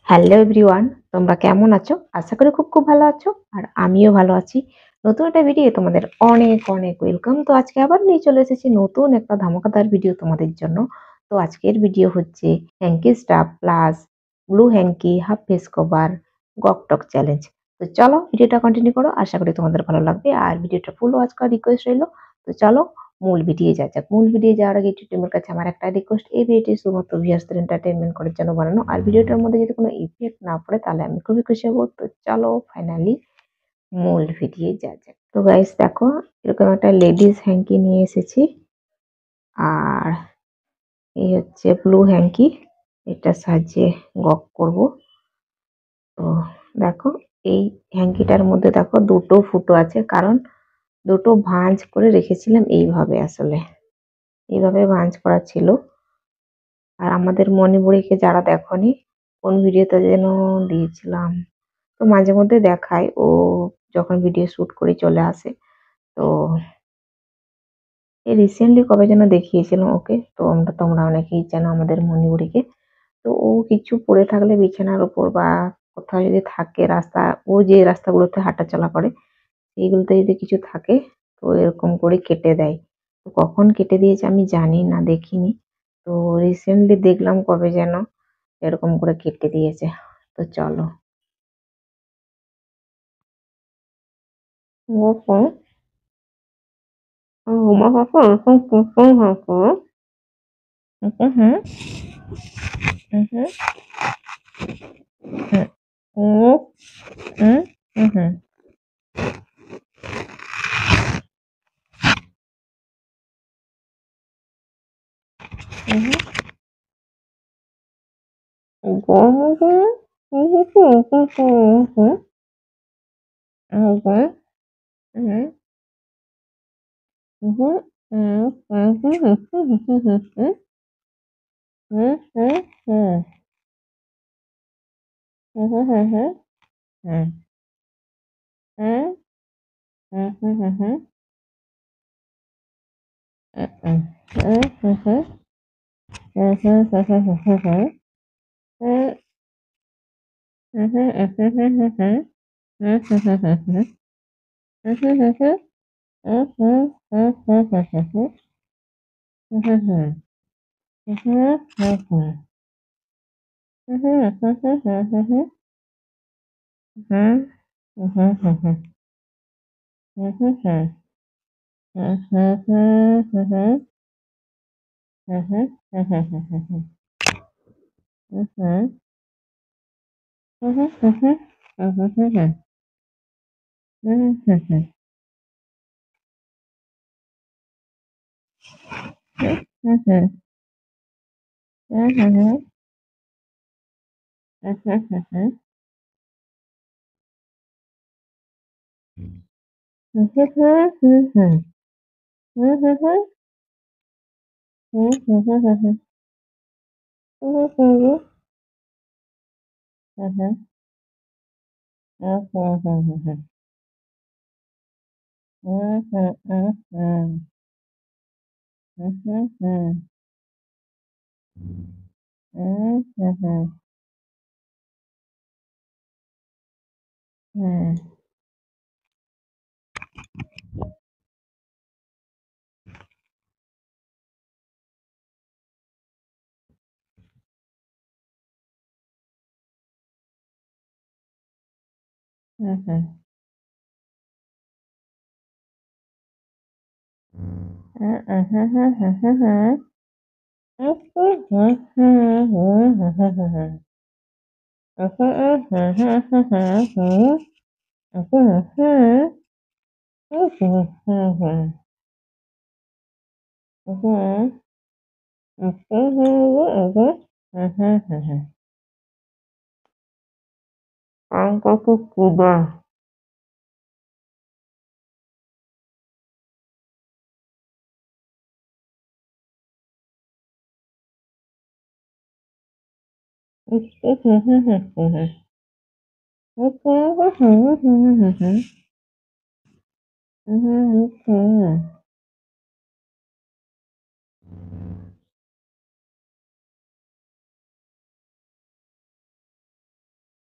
Hello everyone, তোমরা কেমন আছো? আশা করি খুব ভালো আছো। আর আমিও ভালো আছি। নতুন একটা ভিডিও তোমাদের অনেক ওয়েলকাম। তো আজকে আবার নিয়ে চলে এসেছি নতুন একটা ধামাকাদার ভিডিও তোমাদের জন্য। তো আজকের ভিডিও হচ্ছে hanky stuff plus blue hanky half face cover গকটক চ্যালেঞ্জ। তো চলো ভিডিওটা কন্টিনিউ করো। আশা করি তোমাদের ভালো লাগবে। আর ভিডিওটা ফুল ওয়াচ করার রিকোয়েস্ট রইলো। তো চলো মূল ভিডিও যাওয়া যাক। মূল ভিডিও যাওয়ার আগে টিমের কাছে আমার একটা রিকোয়েস্ট, এই ভিডিওটি শুধুমাত্র ভিউয়ার্সদের এন্টারটেইনমেন্ট করার জন্য বানানো। আর ভিডিওটার মধ্যে যদি কোনো ইফেক্ট না পড়ে তাহলে আমি খুবই খুশি হব। তো চলো ফাইনালি মূল ভিডিও যাওয়া যাক। তো গাইস দেখো, এরকম একটা লেডিস হ্যাঙ্কি নিয়ে এসেছি। আর এই হচ্ছে ব্লু হ্যাঙ্কি, এটা সাহায্যে গক করব। তো দেখো, এই হ্যাঙ্কিটার মধ্যে দেখো দুটো ফুটো আছে, কারণ দুটো ভাঁজ করে রেখেছিলাম এইভাবে। আসলে এইভাবে ভাঁজ করা ছিল। আর আমাদের মণিপুরীকে যারা দেখনি, কোন ভিডিওতে যেন দিয়েছিলাম, তো মাঝে মধ্যে দেখায় ও যখন ভিডিও শুট করে চলে আসে। তো এই রিসেন্টলি কবে যেন দেখিয়েছিলাম ওকে। তো তোমরা অনেকেই জানো আমাদের মণিপুরীকে। তো ও কিছু পড়ে থাকলে বিছানার উপর বা কোথাও যদি থাকে, রাস্তা, ও যে রাস্তাগুলোতে হাঁটাচলা করে সেইগুলোতে যদি কিছু থাকে, তো এরকম করে কেটে দেয়। তো কখন কেটে দিয়েছে আমি জানি না, দেখিনি। তো রিসেন্টলি দেখলাম কবে যেন এরকম করে কেটে দিয়েছে। তো চলো। ওকে, আমার কাছে এরকম কিছুই হয়েছে। হুম হুম হুম হুম হুম হুম হুম হুম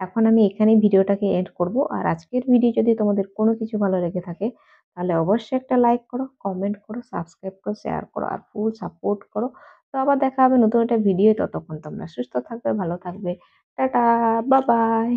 এখন আমি এখানেই ভিডিওটাকে এন্ড করব। আর আজকের ভিডিও যদি তোমাদের কোনো কিছু ভালো লেগে থাকে তাহলে অবশ্যই একটা লাইক করো, কমেন্ট করো, সাবস্ক্রাইব করো, শেয়ার করো আর ফুল সাপোর্ট করো। তো আবার দেখা হবে নতুন একটা ভিডিও। ততক্ষণ তোমরা সুস্থ থাকবে, ভালো থাকবে। Tata, bye bye.